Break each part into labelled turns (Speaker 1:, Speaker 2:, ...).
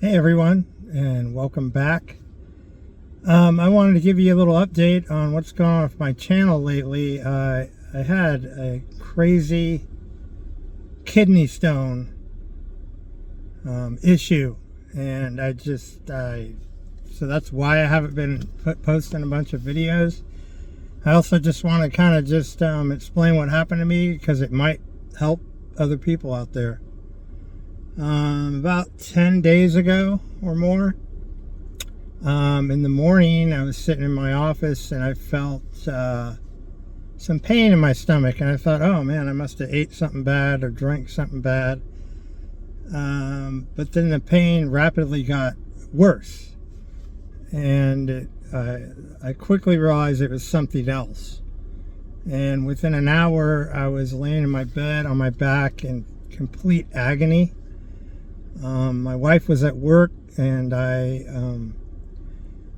Speaker 1: Hey everyone, and welcome back. I wanted to give you a little update on what's going on with my channel lately. I had a crazy kidney stone issue, and so that's why I haven't been posting a bunch of videos. I also just want to kind of just explain what happened to me, because it might help other people out there. About 10 days ago or more, in the morning, I was sitting in my office and I felt some pain in my stomach, and I thought, oh man, I must have ate something bad or drank something bad. But then the pain rapidly got worse, and I quickly realized it was something else. And within an hour, I was laying in my bed on my back in complete agony. My wife was at work, and I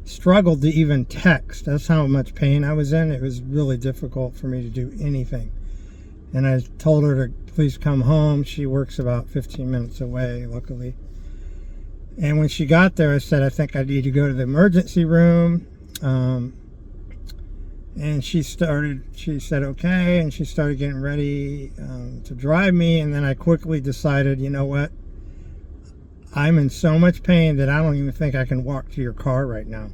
Speaker 1: struggled to even text. That's how much pain I was in. It was really difficult for me to do anything. And I told her to please come home. She works about 15 minutes away, luckily. And when she got there, I said, I think I need to go to the emergency room. And she said, okay, and she started getting ready to drive me. And then I quickly decided, you know what? I'm in so much pain that I don't even think I can walk to your car right now.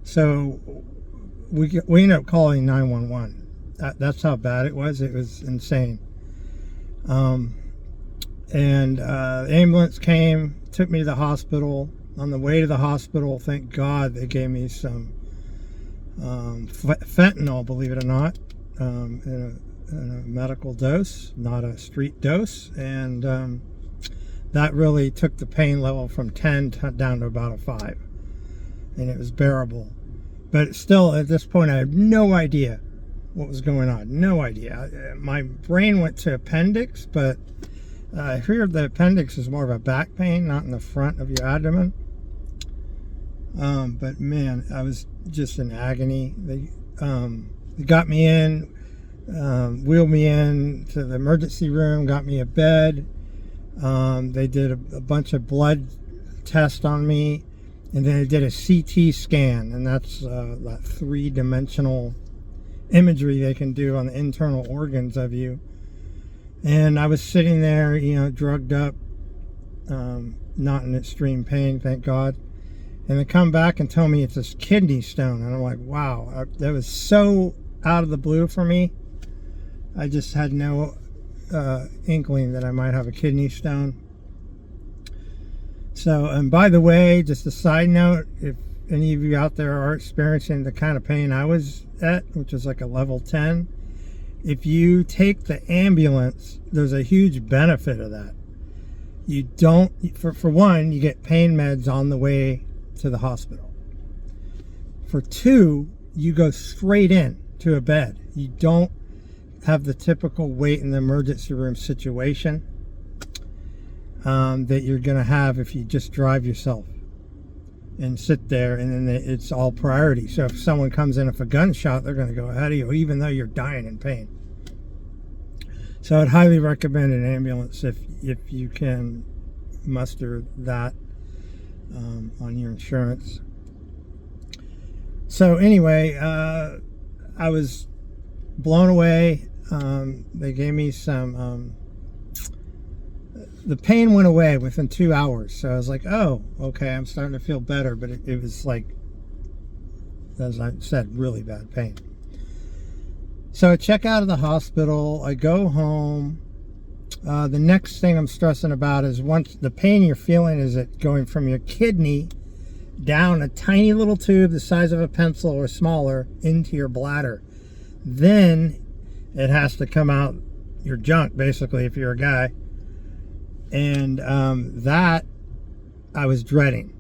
Speaker 1: So we ended up calling 911. That's how bad it was. It was insane. And the ambulance came, took me to the hospital. On the way to the hospital, thank God, they gave me some fentanyl, believe it or not, in a medical dose, not a street dose. And that really took the pain level from 10 down to about a 5. And it was bearable. But still, at this point, I had no idea what was going on. No idea. My brain went to appendix, but I heard the appendix is more of a back pain, not in the front of your abdomen. But man, I was just in agony. They got me in, wheeled me in to the emergency room, got me a bed. They did a bunch of blood tests on me, and then they did a CT scan, and that's that 3-dimensional imagery they can do on the internal organs of you. And I was sitting there, drugged up, not in extreme pain, thank God. And they come back and tell me it's this kidney stone, and I'm like, wow, that was so out of the blue for me. I just had no inkling that I might have a kidney stone. So, and by the way, just a side note, if any of you out there are experiencing the kind of pain I was at, which is like a level 10, if you take the ambulance, there's a huge benefit of that. You don't, for one, you get pain meds on the way to the hospital. For two, you go straight in to a bed. You don't have the typical wait in the emergency room situation that you're going to have if you just drive yourself and sit there, and then it's all priority. So if someone comes in with a gunshot, they're going to go ahead of you, even though you're dying in pain. So I'd highly recommend an ambulance if you can muster that on your insurance. So anyway, I was blown away. They gave me some, the pain went away within 2 hours. So I was like, oh, okay, I'm starting to feel better. But it was like, as I said, really bad pain. So I check out of the hospital. I go home. The next thing I'm stressing about is, once the pain you're feeling is it going from your kidney down a tiny little tube the size of a pencil or smaller into your bladder. Then it has to come out your junk, basically, if you're a guy. And that I was dreading.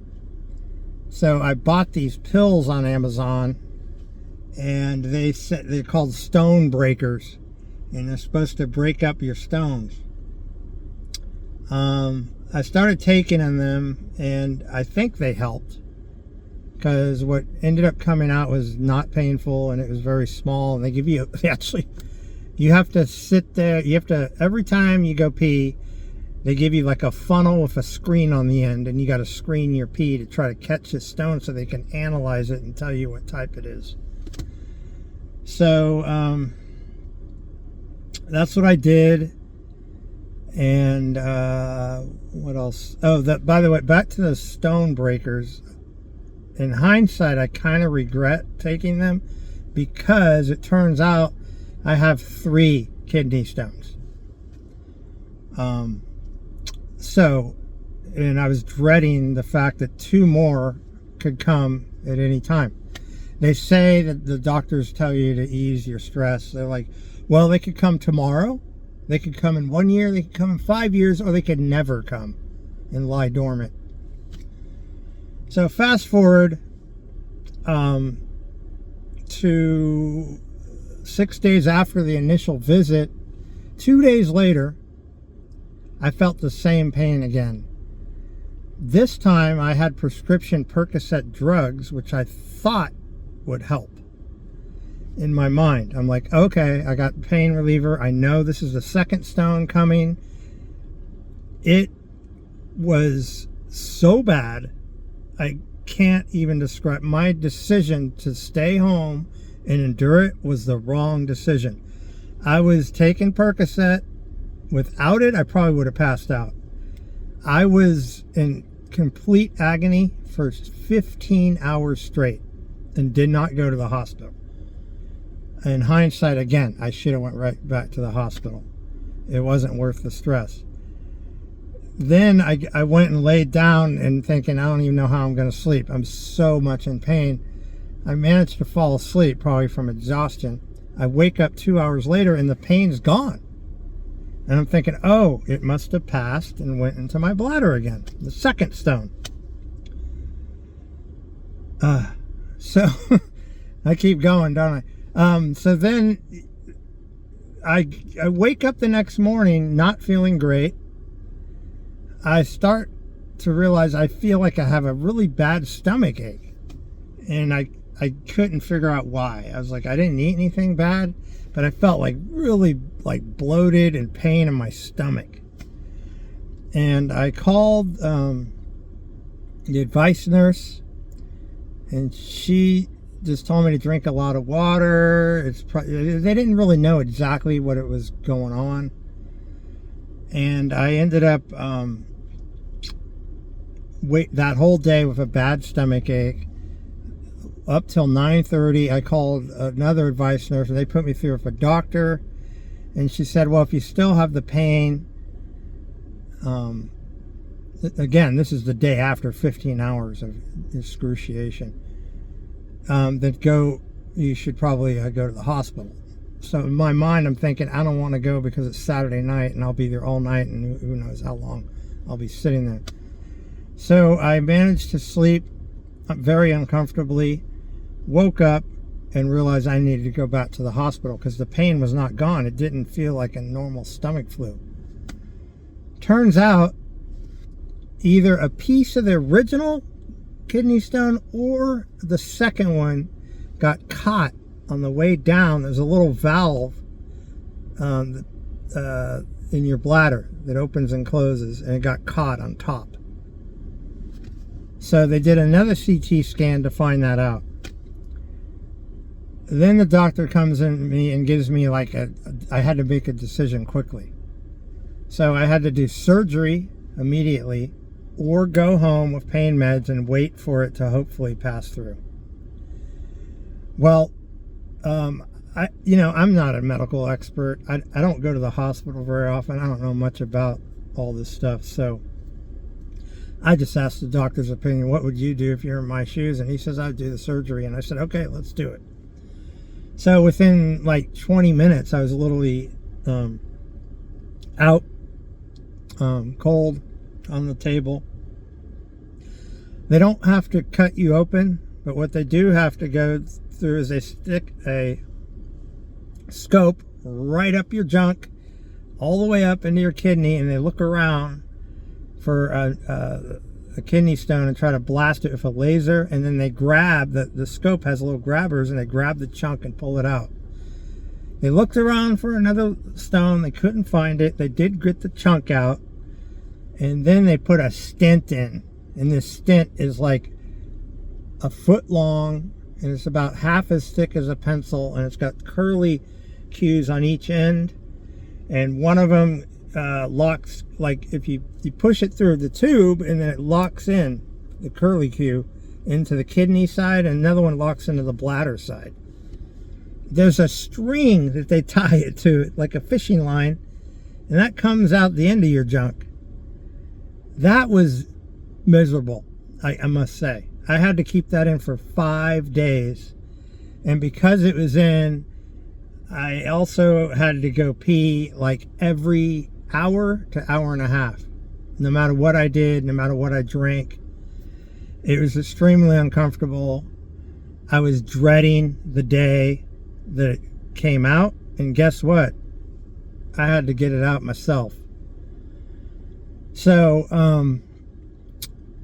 Speaker 1: So I bought these pills on Amazon, and they're called stone breakers, and they're supposed to break up your stones. I started taking them, and I think they helped, because what ended up coming out was not painful, and it was very small. And they give you, you have to sit there, every time you go pee, They give you like a funnel with a screen on the end, and you got to screen your pee to try to catch the stone so they can analyze it and tell you what type it is. So that's what I did. And what else? Oh, by the way, back to the stone breakers. In hindsight, I kind of regret taking them because it turns out I have 3 kidney stones. And I was dreading the fact that 2 more could come at any time. They say that the doctors tell you to ease your stress. They're like, well, they could come tomorrow, they could come in 1 year, they could come in 5 years, or they could never come and lie dormant. So fast forward to 6 days after the initial visit, 2 days later, I felt the same pain again. This time I had prescription Percocet drugs, which I thought would help. In my mind, I'm like, okay, I got pain reliever. I know this is the second stone coming. It was so bad, I can't even describe. My decision to stay home and endure it was the wrong decision. I was taking Percocet. Without it, I probably would have passed out. I was in complete agony for 15 hours straight and did not go to the hospital. In hindsight, again, I should have went right back to the hospital. It wasn't worth the stress. Then I went and laid down and thinking, I don't even know how I'm going to sleep. I'm so much in pain. I managed to fall asleep, probably from exhaustion. I wake up 2 hours later and the pain's gone. And I'm thinking, oh, it must have passed and went into my bladder again. The second stone. So I keep going, don't I? So then I wake up the next morning not feeling great. I start to realize I feel like I have a really bad stomach ache. And I couldn't figure out why. I was like, I didn't eat anything bad, but I felt like really like bloated and pain in my stomach. And I called the advice nurse, and she just told me to drink a lot of water. They didn't really know exactly what it was going on. And I ended up that whole day with a bad stomach ache. Up till 9:30, I called another advice nurse, and they put me through with a doctor. And she said, well, if you still have the pain, again, this is the day after 15 hours of excruciation, then you should probably go to the hospital. So in my mind, I'm thinking, I don't want to go because it's Saturday night, and I'll be there all night, and who knows how long I'll be sitting there. So I managed to sleep very uncomfortably, woke up and realized I needed to go back to the hospital because the pain was not gone. It didn't feel like a normal stomach flu. Turns out either a piece of the original kidney stone or the second one got caught on the way down. There's a little valve in your bladder that opens and closes, and it got caught on top. So they did another CT scan to find that out. Then the doctor comes in to me and gives me I had to make a decision quickly. So I had to do surgery immediately or go home with pain meds and wait for it to hopefully pass through. Well, I'm not a medical expert. I don't go to the hospital very often. I don't know much about all this stuff. So I just asked the doctor's opinion, what would you do if you're in my shoes? And he says, I'd do the surgery. And I said, okay, let's do it. So within 20 minutes, I was literally out, cold, on the table. They don't have to cut you open, but what they do have to go through is they stick a scope right up your junk, all the way up into your kidney, and they look around for a kidney stone and try to blast it with a laser, and then they grab the scope has little grabbers, and they grab the chunk and pull it out. They looked around for another stone, they couldn't find it. They did get the chunk out, And then they put a stent in. And this stent is like a foot long, and it's about half as thick as a pencil, and it's got curly cues on each end. And one of them locks, like if you push it through the tube, and then it locks in the curly cue into the kidney side, and another one locks into the bladder side. There's a string that they tie it to, like a fishing line, and that comes out the end of your junk. That was miserable, I must say. I had to keep that in for 5 days, and because it was in, I also had to go pee like every hour to hour and a half, no matter what I did, no matter what I drank. It was extremely uncomfortable. I was dreading the day that it came out, and guess what? I had to get it out myself. So,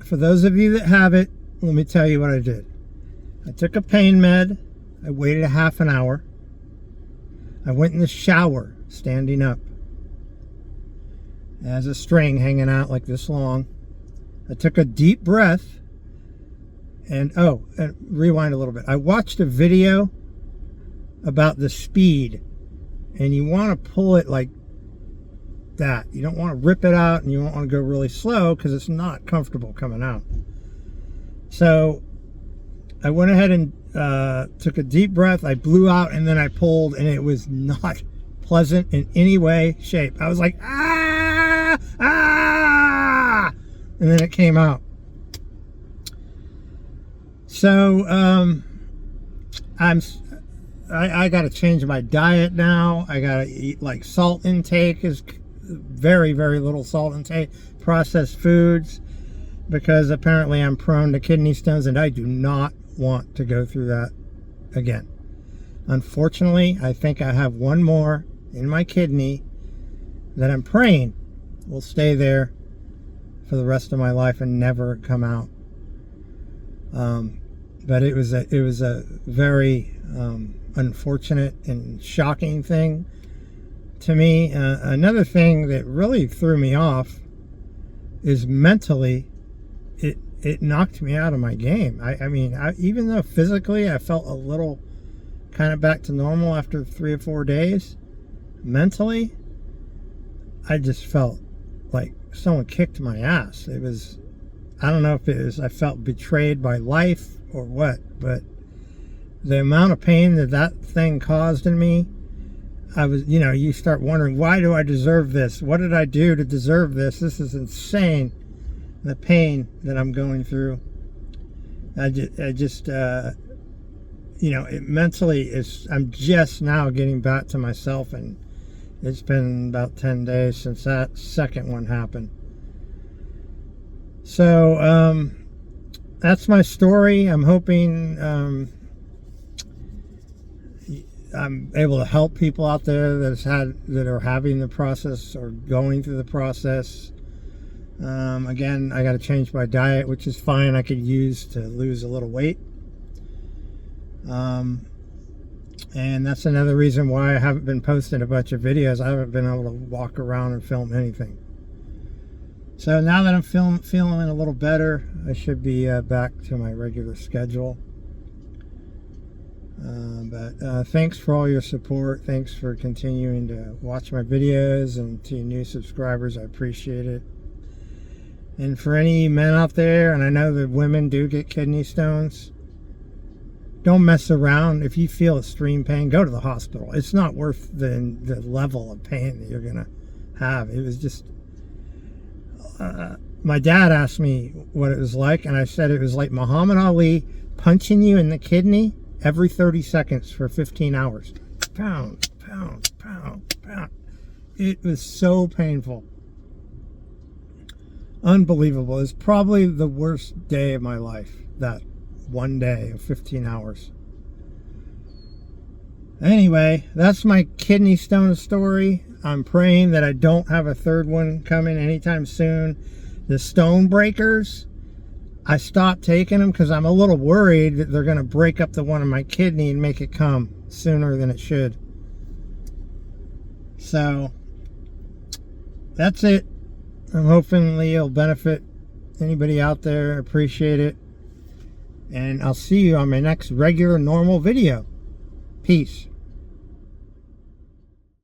Speaker 1: for those of you that have it, let me tell you what I did. I took a pain med. I waited a half an hour. I went in the shower, standing up. It has a string hanging out like this long. I took a deep breath. And rewind a little bit. I watched a video about the speed. And you want to pull it like that. You don't want to rip it out, and you don't want to go really slow because it's not comfortable coming out. So I went ahead and took a deep breath. I blew out, and then I pulled, and it was not pleasant in any way, shape. I was like, ah, ah, and then it came out. So I got to change my diet now. I got to eat, like, salt intake is very, very little salt intake, processed foods, because apparently I'm prone to kidney stones, and I do not want to go through that again. Unfortunately, I think I have one more in my kidney that I'm praying will stay there for the rest of my life and never come out. But it was a very unfortunate and shocking thing to me. Another thing that really threw me off is mentally, it knocked me out of my game. I mean, even though physically I felt a little kind of back to normal after 3 or 4 days, mentally, I just felt like someone kicked my ass. It was, I don't know if it was I felt betrayed by life or what, but the amount of pain that thing caused in me, I was, you start wondering, why do I deserve this? What did I do to deserve this? This is insane, the pain that I'm going through. It mentally is, I'm just now getting back to myself, and it's been about 10 days since that second one happened. So, that's my story. I'm hoping I'm able to help people out there that are having the process or going through the process. Again, I got to change my diet, which is fine. I could use to lose a little weight. And that's another reason why I haven't been posting a bunch of videos. I haven't been able to walk around and film anything. So now that I'm feeling a little better, I should be back to my regular schedule. But thanks for all your support. Thanks for continuing to watch my videos, and to you new subscribers, I appreciate it. And for any men out there, and I know that women do get kidney stones, don't mess around. If you feel extreme pain, go to the hospital. It's not worth the level of pain that you're going to have. It was just... my dad asked me what it was like, and I said it was like Muhammad Ali punching you in the kidney every 30 seconds for 15 hours. Pound, pound, pound, pound. It was so painful. Unbelievable. It's probably the worst day of my life, that one day of 15 hours. Anyway, that's my kidney stone story. I'm praying that I don't have a third one coming anytime soon. The stone breakers, I stopped taking them because I'm a little worried that they're going to break up the one in my kidney and make it come sooner than it should. So, that's it. I'm hoping it'll benefit anybody out there. Appreciate it. And I'll see you on my next regular normal video. Peace.